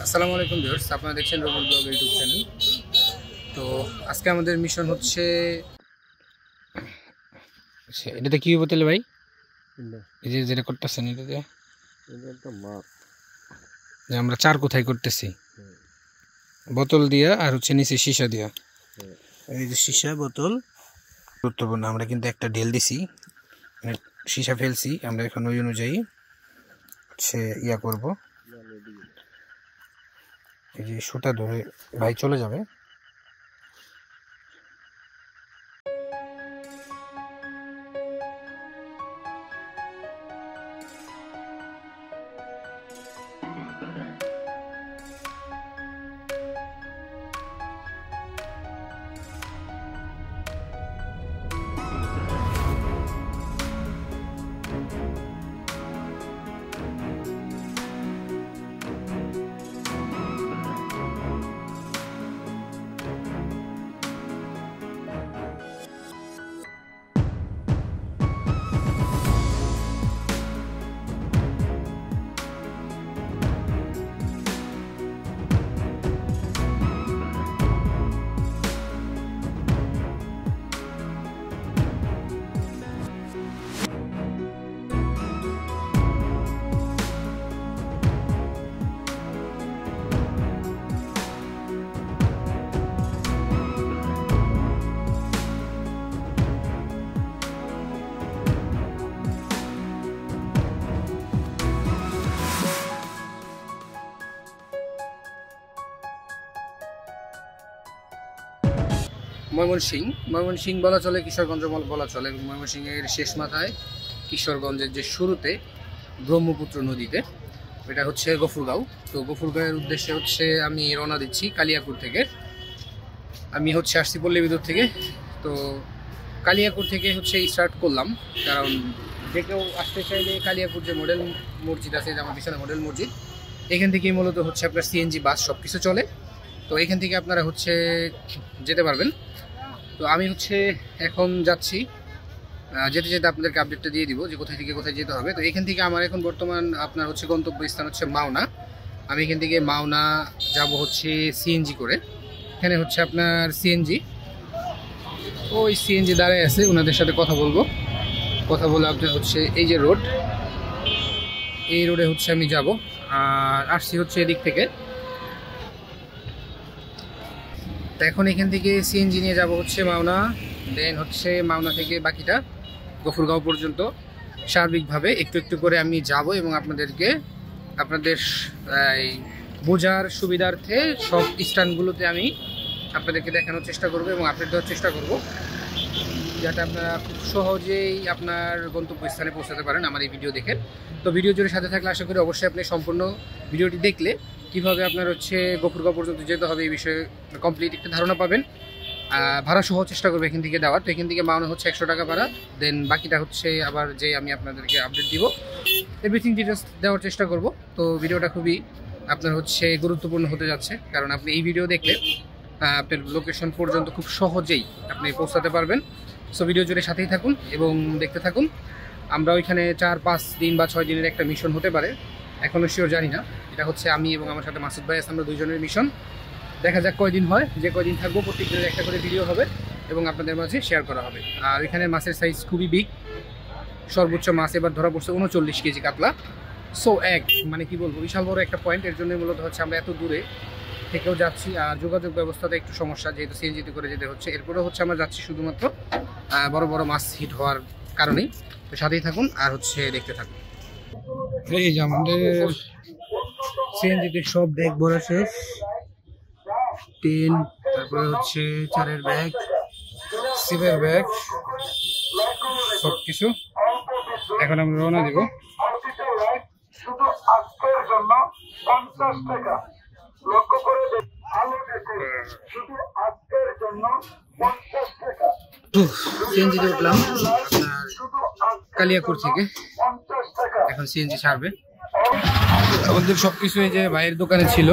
আসসালামু আলাইকুম ভিউয়ার্স, আপনারা দেখছেন রবুল ব্লগ ইউটিউব চ্যানেল। তো আজকে আমাদের মিশন হচ্ছে এটাতে কি বোতল ভাই, এই যে যেটা করতেছেন এটাতে যে আমরা চার কোথায় করতেছি বোতল দিয়া আর হচ্ছে নিচে সীসা দিয়া, এই যে সীসা বোতল গুরুত্বপূর্ণ। আমরা কিন্তু একটা ঢেল দিছি, সীসা ফেলছি আমরা, এখন ওই অনুযায়ী হচ্ছে ইয়া করব। এই যে সুতা ধরে ভাই চলে যাবে। ময়মনসিংহ বলা চলে, কিশোরগঞ্জ বলা চলে। ময়মনসিংহের শেষ মাথায় কিশোরগঞ্জের যে শুরুতে ব্রহ্মপুত্র নদীতে, এটা হচ্ছে গফুরগাঁও। তো গফুরগাঁওয়ের উদ্দেশ্যে হচ্ছে আমি রওনা দিচ্ছি কালিয়াকুর থেকে। আমি হচ্ছে আসছি পল্লীবিদ্যুৎ থেকে। তো কালিয়াকুর থেকে হচ্ছে স্টার্ট করলাম, কারণ যে কেউ আসতে চাইলে কালিয়াকুর যে মডেল মসজিদ আছে, আমার পিছনে মডেল মসজিদ, এখান থেকেই মূলত হচ্ছে আপনার সিএনজি বাস সব কিছু চলে। তো এখান থেকে আপনারা হচ্ছে যেতে পারবেন। তো আমি হচ্ছে এখন যাচ্ছি, যেতে যেতে আপনাদেরকে আপডেটটা দিয়ে দিব যে কোথায় থেকে কোথায় যেতে হবে। তো এখান থেকে আমার এখন বর্তমান আপনার হচ্ছে গন্তব্যস্থান হচ্ছে মাওনা। আমি এখান থেকে মাওনা যাব হচ্ছে সিএনজি করে। এখানে হচ্ছে আপনার সিএনজি, ওই সিএনজি দাঁড়ায় আছে, ওনাদের সাথে কথা বলবো। কথা বলে আপনার হচ্ছে এই যে রোড, এই রোডে হচ্ছে আমি যাব। আর আসছি হচ্ছে এদিক থেকে। তো এখন এখান থেকে সিএনজি নিয়ে যাব হচ্ছে মাওনা, দেন হচ্ছে মাওনা থেকে বাকিটা গফুরগাঁও পর্যন্ত সার্বিকভাবে একটু একটু করে আমি যাব এবং আপনাদের বোঝার সুবিধার্থে সব স্ট্যান্ডগুলোতে আমি আপনাদেরকে দেখানোর চেষ্টা করব এবং আপডেট দেওয়ার চেষ্টা করব, যাতে আপনারা খুব সহজেই আপনার গন্তব্যস্থানে পৌঁছাতে পারেন আমার এই ভিডিও দেখে। তো ভিডিও জুড়ে সাথে থাকলে আশা করি অবশ্যই আপনি সম্পূর্ণ ভিডিওটি দেখলে কীভাবে আপনার হচ্ছে গফুরগাঁও পর্যন্ত যেতে হবে এই বিষয়ে কমপ্লিট একটা ধারণা পাবেন। ভাড়া সহ চেষ্টা করবো এখান থেকে দেওয়ার। তো এখান থেকে মাওনা হচ্ছে 100 টাকা ভাড়া, দেন বাকিটা হচ্ছে আবার যে আমি আপনাদেরকে আপডেট দিব, এভরিথিং ডিটেলস দেওয়ার চেষ্টা করব। তো ভিডিওটা খুবই আপনার হচ্ছে গুরুত্বপূর্ণ হতে যাচ্ছে, কারণ আপনি এই ভিডিও দেখলে আপনার লোকেশন পর্যন্ত খুব সহজেই আপনি পৌঁছাতে পারবেন। সো ভিডিও জুড়ে সাথেই থাকুন এবং দেখতে থাকুন। আমরা ওইখানে 4-5 দিন বা 6 দিনের একটা মিশন হতে পারে, এখনও শিওর জানি না। এটা হচ্ছে আমি এবং আমার সাথে মাসুদ ভাই আছে, আমরা দুইজনের মিশন। দেখা যাক কয়দিন হয়, যে কয়দিন থাকবো প্রত্যেক দিনের একটা করে ভিডিও হবে এবং আপনাদের মাঝে শেয়ার করা হবে। আর এখানে মাছের সাইজ খুবই বিগ, সর্বোচ্চ মাছ এবার ধরা পড়ছে 39 কেজি কাতলা। সো মানে কি বলবো, বিশাল বড় একটা পয়েন্ট। এর জন্যই মূলত হচ্ছে আমরা এত দূরে থেকেও যাচ্ছি। আর যোগাযোগ ব্যবস্থাতে একটু সমস্যা, যেহেতু সিএনজিতে করে যেতে হচ্ছে। এরপরে হচ্ছে আমরা যাচ্ছি শুধুমাত্র বড় বড় মাছ হিট হওয়ার কারণেই। তো সাথেই থাকুন আর হচ্ছে দেখতে থাকুন। এই যে আমাদের সিএনজিতে সব ব্যাগ ভরা শেষ, টিন, তারপরে হচ্ছে চারের ব্যাগ, সিপের ব্যাগ, সব কিছু। এখন আমরা রওনা দিব। শুধু আজকের জন্য 50 টাকা, লক্ষ্য করে শুধু আজকের জন্য 50 টাকা। সিএনজিতে উঠলাম আপনার কালিয়াকুর থেকে, এখন সিএনজি ছাড়বে। আমাদের সবকিছু এই যে ভাইয়ের দোকানে ছিল।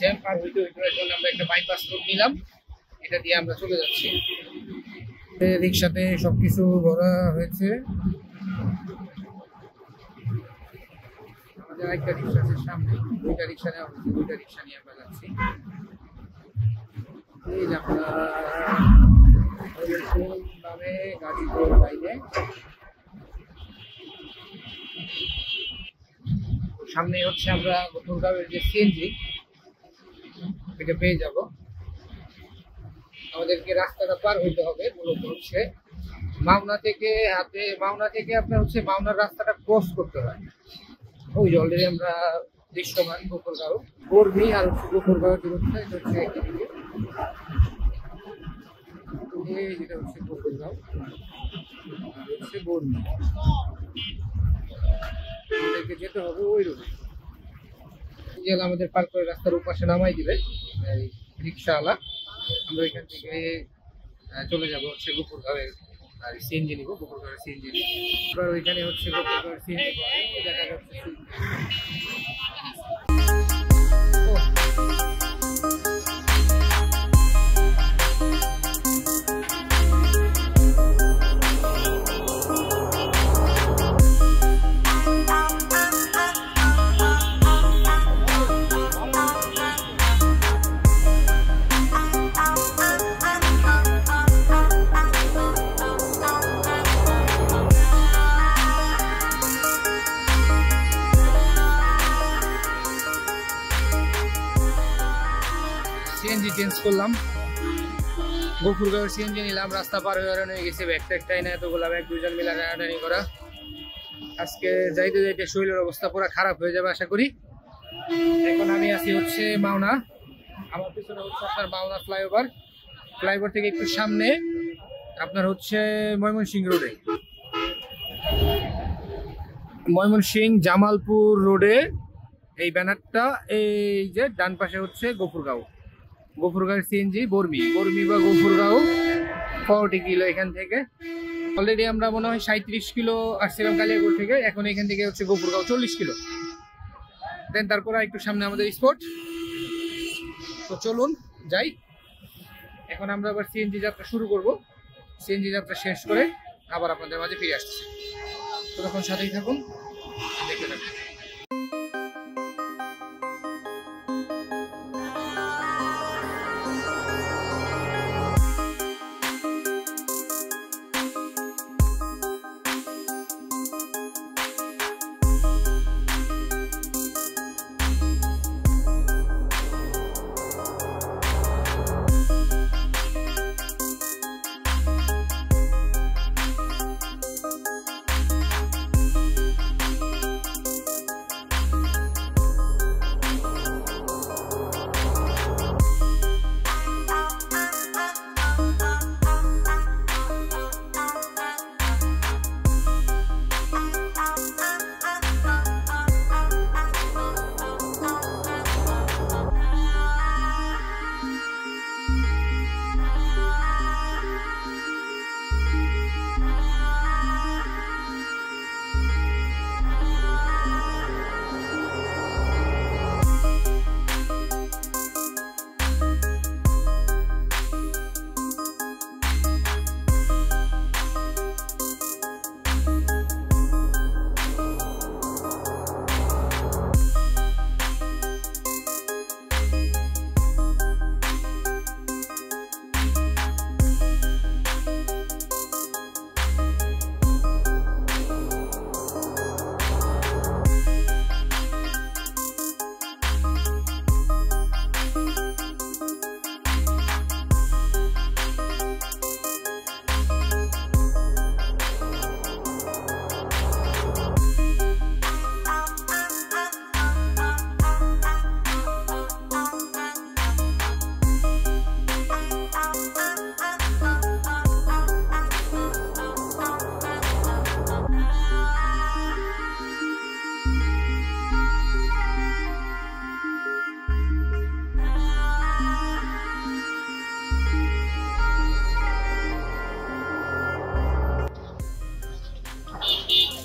জ্যাম পার হইতে হইতে এখন আমরা একটা বাইপাস রোড নিলাম, এটা দিয়ে আমরা চলে যাচ্ছি। রিক্সাতে সবকিছু ভরা হয়েছে। আমাদের একটা রিক্সা আছে সামনে, দুইটা রিক্সা নেওয়া হয়েছে, দুইটা রিক্সা নিয়ে আমরা যাচ্ছি। এই যে আপনারা নামে গাজীপুর বাইরে সামনে হচ্ছে আমরা গফুরগাঁওয়ের যে সিএনজি এটা পেয়ে যাব। আমাদেরকে রাস্তাটা পার হইতে হবে, মূলত হচ্ছে মাওনা থেকে আপনার হচ্ছে মাওনার রাস্তাটা ক্রস করতে হয়। ওই যে অলরেডি আমরা দৃশ্যমান গফুরগাঁও, বর্মি আর হচ্ছে গফুরগাঁওয়ের দূরত্ব এটা হচ্ছে একদিকে, যেটা হচ্ছে গফুরগাঁও আর হচ্ছে বর্মি। আমাদেরকে যেতে হবে ওই রোডে, আমাদের পার করে রাস্তার ওপাশে নামাই দিবে রিক্সাওয়ালা। আমরা এখান থেকে চলে যাব হচ্ছে গফুরগাঁওয়ের আর সিএনজি নিব, গফুরগাঁওয়ের সিএনজি নিব। এবার ওইখানে হচ্ছে গফুরগাঁওয়ের সিএনজি দেখা যাচ্ছে। সিএনজি চেঞ্জ করলাম, গফুরগাঁওয়ের সিএনজি নিলাম। রাস্তা পার হয়ে গেছে, ব্যাগটাই না এতগুলা ব্যাগ, দুজন মিলে টানাটানি করা। আজকে যাইতে যাইতে শরীরের অবস্থা পুরো খারাপ হয়ে যাবে আশা করি। এখন আমি আছি হচ্ছে মাওনা, আমার পিছনে হচ্ছে আপনার মাওনা ফ্লাইওভার থেকে একটু সামনে আপনার হচ্ছে ময়মনসিংহ রোডে, ময়মনসিংহ জামালপুর রোডে এই ব্যানারটা, এই যে ডান পাশে হচ্ছে গফুরগাঁওয়ের সিএনজি বর্মি বা গফুরগাঁও 40 কিলো এখান থেকে। অলরেডি আমরা মনে হয় 37 কিলো আসছিলাম কালিয়াকৈর থেকে, এখন এখান থেকে হচ্ছে গফুরগাঁও 40 কিলো। দেন তারপর একটু সামনে আমাদের স্পট। তো চলুন যাই, এখন আমরা আবার সিএনজি যাত্রা শুরু করব। সিএনজি যাত্রা শেষ করে আবার আপনাদের মাঝে ফিরে আসছি। তো তখন সাথেই থাকুন, দেখতে থাকুন।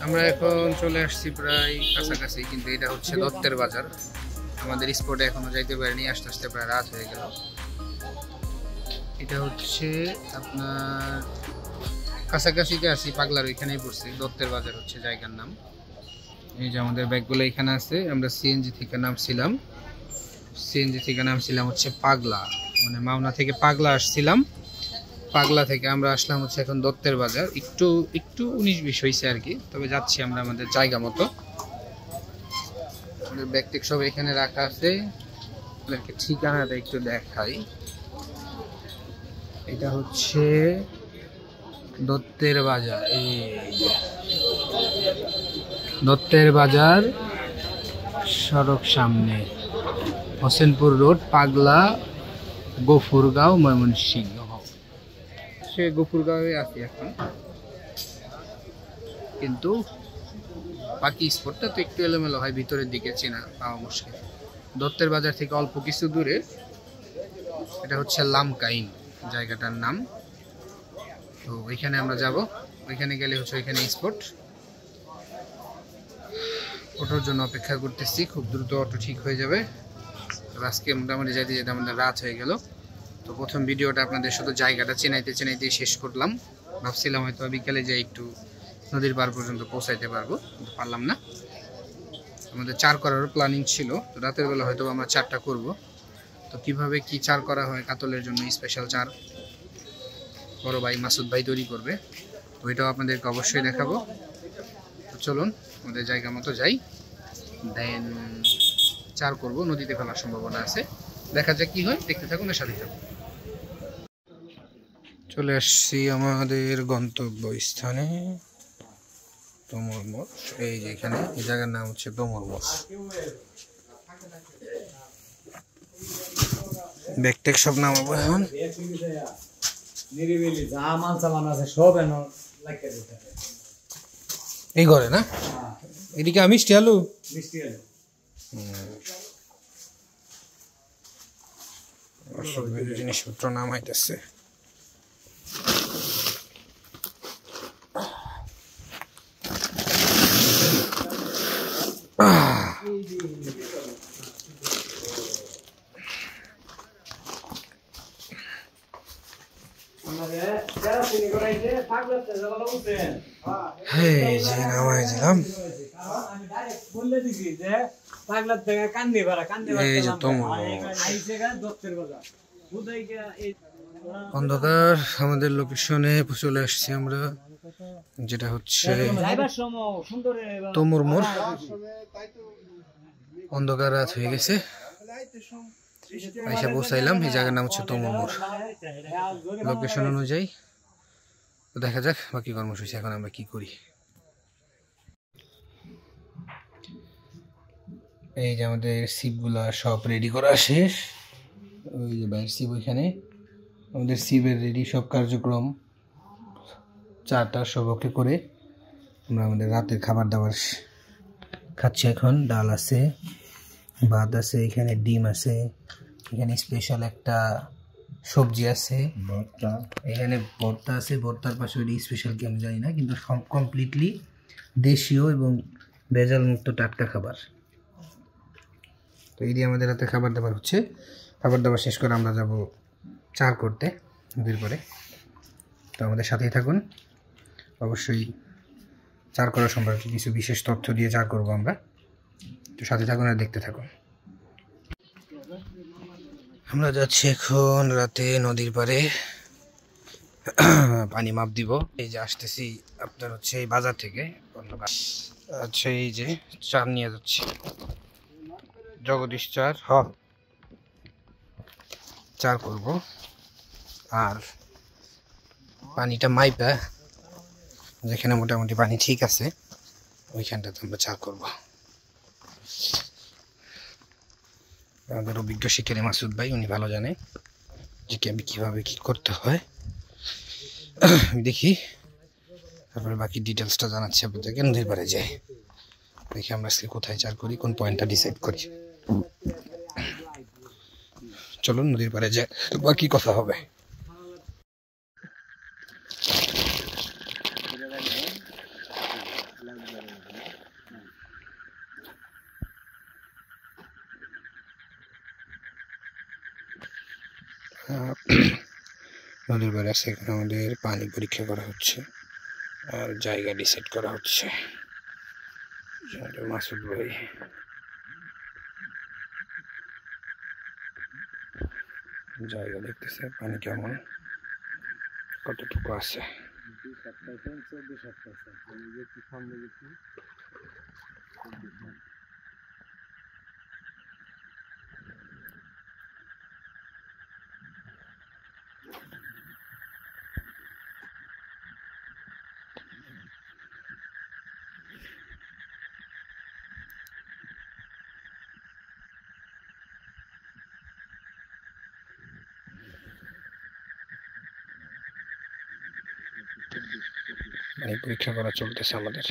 আমরা এখন চলে আসছি প্রায় কাছাকাছি, কিন্তু এটা হচ্ছে দত্তের বাজার। আমাদের স্পটে এখনো যাইতে পারিনি, আস্তে আস্তে প্রায় রাত হয়ে গেল। এটা হচ্ছে আপনার কাছাকাছিতে আছি, পাগলার ওইখানেই পড়ছি, দত্তের বাজার হচ্ছে জায়গার নাম। এই যে আমাদের ব্যাগগুলো এখানে আছে। আমরা সিএনজি থেকে নামছিলাম হচ্ছে পাগলা, মানে মাওনা থেকে পাগলা আসছিলাম। পাগলা থেকে আমরা আসলাম হচ্ছে এখন দত্তের বাজার। একটু 19-20 হয়েছে আর কি, তবে যাচ্ছি আমরা আমাদের জায়গা মতো। আমাদের ব্যাগ টেক সব এখানে রাখা আছে, আপনাদেরকে ঠিকানাটা একটু দেখাই। এটা হচ্ছে দত্তের বাজার, এই দত্তের বাজার সড়ক সামনে, হোসেনপুর রোড, পাগলা, গফুরগাঁও, ময়মনসিংহ। সে গফুরগাঁওয়ে আছি এখন, কিন্তু বাকি স্পটটা তো একটু এলোমেলো হয়, ভিতরের দিকে চেনা পাওয়া মুশকিল। দত্তের বাজার থেকে অল্প কিছু দূরে এটা হচ্ছে লামকাইন জায়গাটার নাম। তো ওইখানে আমরা যাব, ওইখানে গেলে হচ্ছে ওইখানে স্পট। অটোর জন্য অপেক্ষা করতেছি, খুব দ্রুত অটো ঠিক হয়ে যাবে। আজকে মোটামুটি যাইতে যেতে আমাদের রাত হয়ে গেল। তো প্রথম ভিডিওটা আপনাদের শুধু জায়গাটা চেনাইতে শেষ করলাম। ভাবছিলাম হয়তো বিকালে যাই একটু নদীর পার পর্যন্ত পৌঁছাইতে পারবো, কিন্তু পারলাম না। আমাদের 4 করারও প্ল্যানিং ছিল, তো রাতের বেলা হয়তো আমরা 4টা করব। তো কিভাবে কি 4 করা হয়, কাতলের জন্য স্পেশাল 4 বড় ভাই মাসুদ ভাই তৈরি করবে, তো এটাও আপনাদেরকে অবশ্যই দেখাবো। তো চলুন আমাদের জায়গা মতো যাই, দেন 4 করব। নদীতে ফেলার সম্ভাবনা আছে, দেখা যাক কি হয়, দেখতে থাকুন, সাথে থাকুন। চলে আসছি আমাদের গন্তব্য স্থানে, তোমর মোড়। এই যে এখানে, এই জায়গার নাম হচ্ছে তোমর মোড়। ব্যাগটেক সব নামাবো এখন। এই ঘরে না, এদিকে মিষ্টি আলু জিনিসপত্র নামাইতেছে। এই যে নামাই দিলাম, এই যে তোমর। অন্ধকার, আমাদের লোকেশনে চলে আসছি আমরা, যেটা হচ্ছে তোমর মোড়। অন্ধকার রাত হয়ে গেছে, আইসা পৌঁছাইলাম। এই জায়গার নাম হচ্ছে তোমর মোড়। লোকেশন অনুযায়ী তো দেখা যাক বাকি কর্মসূচি এখন আমরা কি করি। এই যে আমাদের সিপগুলা সব রেডি করা শেষ। ওই যে বাইরের সিপ, ওইখানে আমাদের সিপের রেডি সব কার্যক্রম। 4টা সব ওকে করে আমরা আমাদের রাতের খাবার দাবার খাচ্ছি এখন। ডাল আছে, ভাত আছে, এখানে ডিম আছে, এখানে স্পেশাল একটা সবজি আছে, ভর্তা, এখানে ভর্তা আছে। ভর্তার পাশে ওই স্পেশাল কি আমি জানি না, কিন্তু কমপ্লিটলি দেশীয় এবং ভেজাল মুক্ত টাটকা খাবার। তো এই দিয়ে আমাদের রাতে খাবার দাবার হচ্ছে। খাবার দাবার শেষ করে আমরা যাব 4 করতে নদীর পরে। তো আমাদের সাথেই থাকুন, অবশ্যই 4 করার সম্পর্কে কিছু বিশেষ তথ্য দিয়ে 4 করব আমরা। তো সাথে থাকুন আর দেখতে থাকুন। আমরা যাচ্ছি এখন রাতে নদীর পারে পানি মাপ দিব। এই যে আসতেছি আপনার হচ্ছে এই বাজার থেকে। আচ্ছা, এই যে 4 নিয়ে যাচ্ছি, জগদীশ 4 4 করব। আর পানিটা মাইপা যেখানে মোটামুটি পানি ঠিক আছে ওইখানটাতে আমরা 4 করব। আমাদের অভিজ্ঞ শিকারী মাসুদ ভাই, উনি ভালো জানে যে আমি কিভাবে কি করতে হয়। দেখি, তারপরে বাকি ডিটেলসটা জানাচ্ছি আপনাদেরকে। নদীর পাড়ে যাই, দেখি আমরা আজকে কোথায় 4 করি, কোন পয়েন্টটা ডিসাইড করি। চলুন নদীর পাড়ে যাই, বাকি কথা হবে। নদীর পাড়ে আছে, এখানে আমাদের পানি পরীক্ষা করা হচ্ছে আর জায়গা ডিসাইড করা হচ্ছে। মাসুদ ভাই জায়গা দেখতেছে পানি কেমন, কতটুকু আছে। পানি পরীক্ষা করা চলতেছে আমাদের।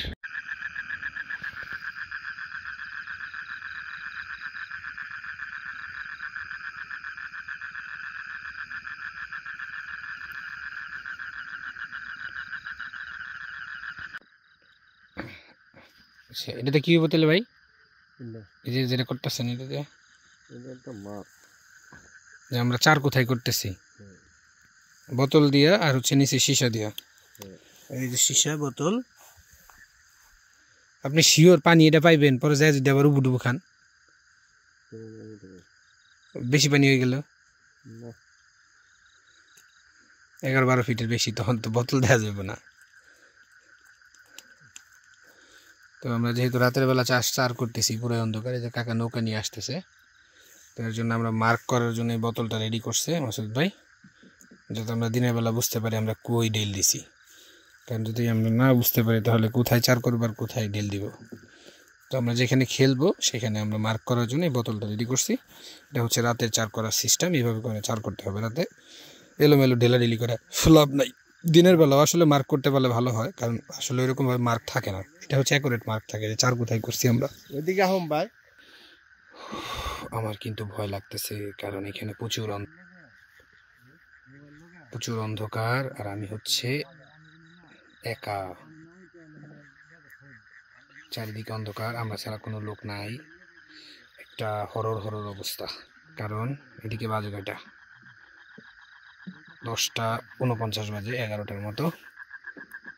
এটাতে কি বোতলে ভাই, এই যে যেটা করতেছেন এটাতে যে আমরা চার কোথায় করতেছি, বোতল দিয়া আর হচ্ছে নিচে সীসা দিয়া, এই যে সীসা বোতল। আপনি শিওর পানি এটা পাইবেন? পরে যায় যদি আবার উবুডুবু খান, বেশি পানি হয়ে গেল 11-12 ফিটের বেশি, তখন তো বোতল দেওয়া যাবে না। তো আমরা যেহেতু রাতের বেলা চার করতেছি পুরো অন্ধকারে, যে কাকা নৌকা নিয়ে আসতেছে, তার জন্য আমরা মার্ক করার জন্য এই বোতলটা রেডি করছে মাসুদ ভাই, যাতে আমরা দিনের বেলা বুঝতে পারি আমরা কই ডেল দিছি। কারণ যদি আমরা না বুঝতে পারি তাহলে কোথায় চার করবো আর কোথায় ডেল দিব। তো আমরা যেখানে খেলবো সেখানে আমরা মার্ক করার জন্য এই বোতলটা রেডি করছি। এটা হচ্ছে রাতের চার করার সিস্টেম, এইভাবে করে চার করতে হবে। রাতে এলোমেলো ঢেলাঢেলি করে লাভ নাই, দিনের বেলাও আসলে মার্ক করতে পারলে ভালো হয়, কারণ আসলে এরকমভাবে মার্ক থাকে না। এটা হচ্ছে অ্যাকুরেট মার্ক থাকে যে চার কোথায় করছি আমরা। ওইদিকে আহম ভাই, আমার কিন্তু ভয় লাগতেছে, কারণ এখানে প্রচুর অন্ধকার, আর আমি হচ্ছে একা, চারিদিকে অন্ধকার, আমরা ছাড়া কোনো লোক নাই, একটা হরর অবস্থা। কারণ এদিকে বাজে কয়টা, 10:49 বাজে, 11টার মতো।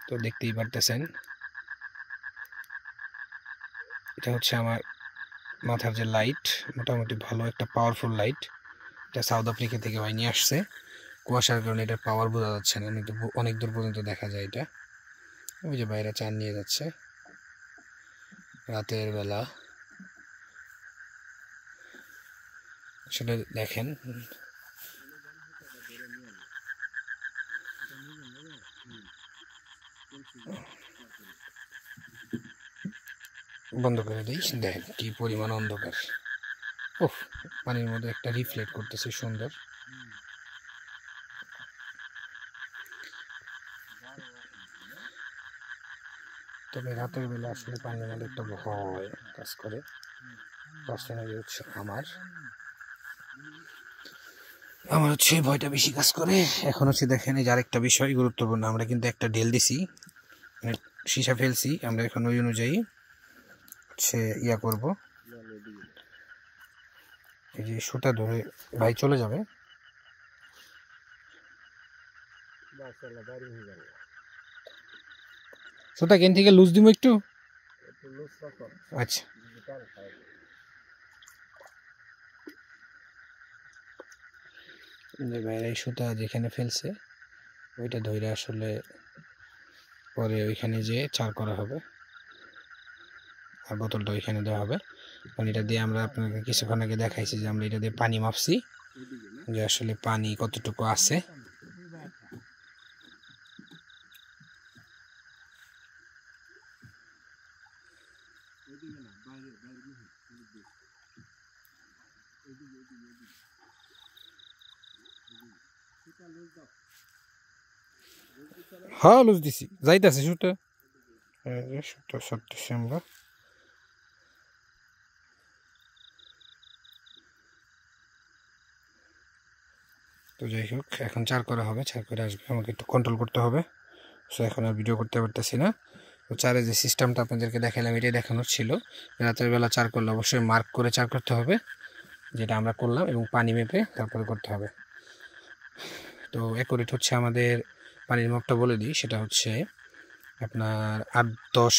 তো দেখতেই পারতেছেন এটা হচ্ছে আমার মাথার যে লাইট, মোটামুটি ভালো একটা পাওয়ারফুল লাইট। এটা সাউথ আফ্রিকা থেকে ভাই নিয়ে আসছে, কুয়াশার কারণে এটার পাওয়ার বোঝা যাচ্ছে না, কিন্তু অনেক দূর পর্যন্ত দেখা যায় এটা। ওই যে বাইরে চান নিয়ে যাচ্ছে রাতের বেলা, সেটা দেখেন। বন্ধ করে দিই, দেখেন কি পরিমাণ অন্ধকার। ওহ, পানির মধ্যে একটা রিফ্লেক্ট করতেছে সুন্দর। তবে রাতের বেলা আসলে পানির মধ্যে একটা ভয় কাজ করে, পার্সোনালি হচ্ছে আমার হচ্ছে ভয়টা বেশি কাজ করে। এখন হচ্ছে দেখেন এই যে আরেকটা বিষয় গুরুত্বপূর্ণ, আমরা কিন্তু একটা ডেল দিছি, মানে সীসা ফেলছি, আমরা এখন ওই অনুযায়ী হচ্ছে ইয়া করব। এই যে সুতা ধরে ভাই চলে যাবে, সুতা কেন থেকে লুজ দিব একটু, আচ্ছা। এই সুতা যেখানে ফেলছে ওইটা ধরে আসলে পরে ওইখানে যে চার করা হবে, আর বোতলটা ওইখানে দেওয়া হবে। কারণ এটা দিয়ে আমরা আপনাকে কিছুক্ষণ আগে দেখাইছি যে আমরা এটা দিয়ে পানি মাপছি, যে আসলে পানি কতটুকু আছে। হ্যাঁ লুজ দিছি, যাইতেছে সুতা, সুতা সারতেছি আমরা। তো যাই হোক, এখন চার করা হবে, চার করে আসবে, আমাকে একটু কন্ট্রোল করতে হবে। সো এখন আর ভিডিও করতে পারতেছি না। তো চারের যে সিস্টেমটা আপনাদেরকে দেখালাম এটাই দেখানোর ছিল। রাতের বেলা চার করলে অবশ্যই মার্ক করে চার করতে হবে, যেটা আমরা করলাম, এবং পানি মেপে তারপরে করতে হবে। তো অ্যাকুরেট হচ্ছে আমাদের পানির মাপটা বলে দিই, সেটা হচ্ছে আপনার 8-10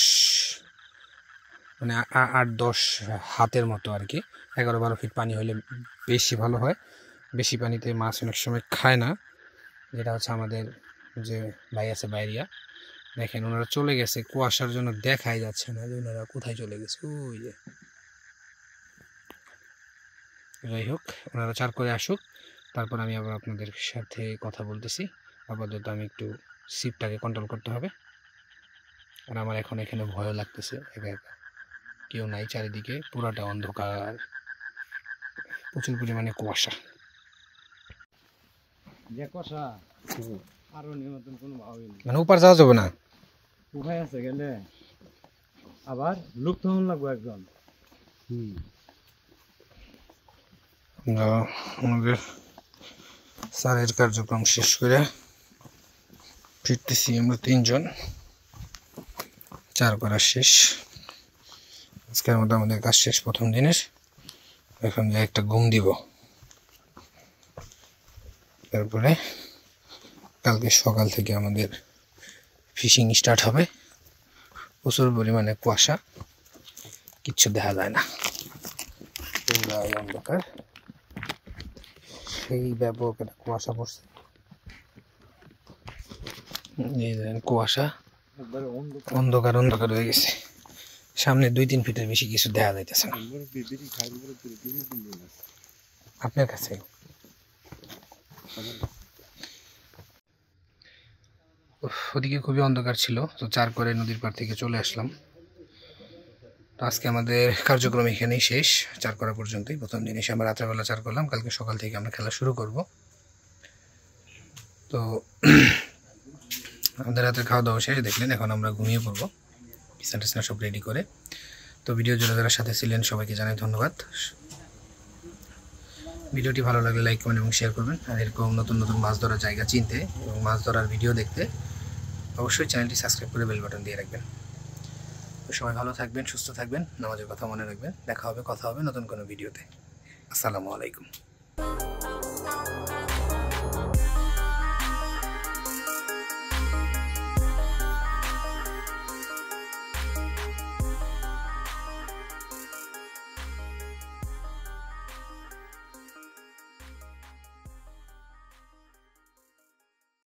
মানে 8-10 হাতের মতো আর কি। 11-12 ফিট পানি হলে বেশি ভালো হয়। বেশি পানিতে মাছ অনেক সময় খায় না, যেটা হচ্ছে আমাদের যে ভাই আছে বাইরিয়া, দেখেন ওনারা চলে গেছে কুয়াশার জন্য দেখাই যাচ্ছে না যে ওনারা কোথায় চলে গেছে। ওই যে যাই হোক, ওনারা চার করে আসুক, তারপর আমি আবার আপনাদের সাথে কথা বলতেছি। আপাতত আমি একটু সিপটাকে কন্ট্রোল করতে হবে, আর আমার এখন এখানে ভয়ও লাগতেছে। একা একা কেউ নাই চারিদিকে, পুরাটা অন্ধকার, প্রচুর পরিমাণে কুয়াশা। মানে উপর যাওয়া যাবে না, উপায় আছে গেলে আবার লোক তখন লাগবো একজন। আমাদের স্যারের কার্যক্রম শেষ করে ফিরতেছি আমরা 3 জন, 4 করা শেষ। আজকের মতো আমাদের কাজ শেষ প্রথম দিনের। এখন যে একটা ঘুম দিব, তারপরে কালকে সকাল থেকে আমাদের ফিশিং স্টার্ট হবে। প্রচুর পরিমাণে কুয়াশা, কিচ্ছু দেখা যায় না, পুরাই অন্ধকার, সেই ব্যাপক একটা কুয়াশা পড়ছে। কুয়াশা অন্ধকার অন্ধকার হয়ে গেছে, সামনে 2-3 ফিটের বেশি কিছু দেখা যাইতেছে না আপনার কাছে। ওদিকে খুবই অন্ধকার ছিল, তো 4 করে নদীর পাড় থেকে চলে আসলাম। তো আজকে আমাদের কার্যক্রম এখানেই শেষ, 4 করা পর্যন্তই। প্রথম দিন এসে আমরা রাত্রেবেলা 4 করলাম, কালকে সকাল থেকে আমরা খেলা শুরু করব। তো আমাদের রাতের খাওয়া দাওয়া শেষ দেখলেন, এখন আমরা ঘুমিয়ে পড়বো বিছানা টিছানা সব রেডি করে। তো ভিডিও জুড়ে যারা সাথে ছিলেন সবাইকে জানাই ধন্যবাদ। ভিডিওটি ভালো লাগলে লাইক কমেন্ট এবং শেয়ার করবেন। আর এরকম নতুন নতুন মাছ ধরার জায়গা চিনতে এবং মাছ ধরার ভিডিও দেখতে অবশ্যই চ্যানেলটি সাবস্ক্রাইব করে বেল বাটন দিয়ে রাখবেন। তো সবাই ভালো থাকবেন, সুস্থ থাকবেন, নামাজের কথা মনে রাখবেন। দেখা হবে, কথা হবে নতুন কোনো ভিডিওতে। আসসালামু আলাইকুম।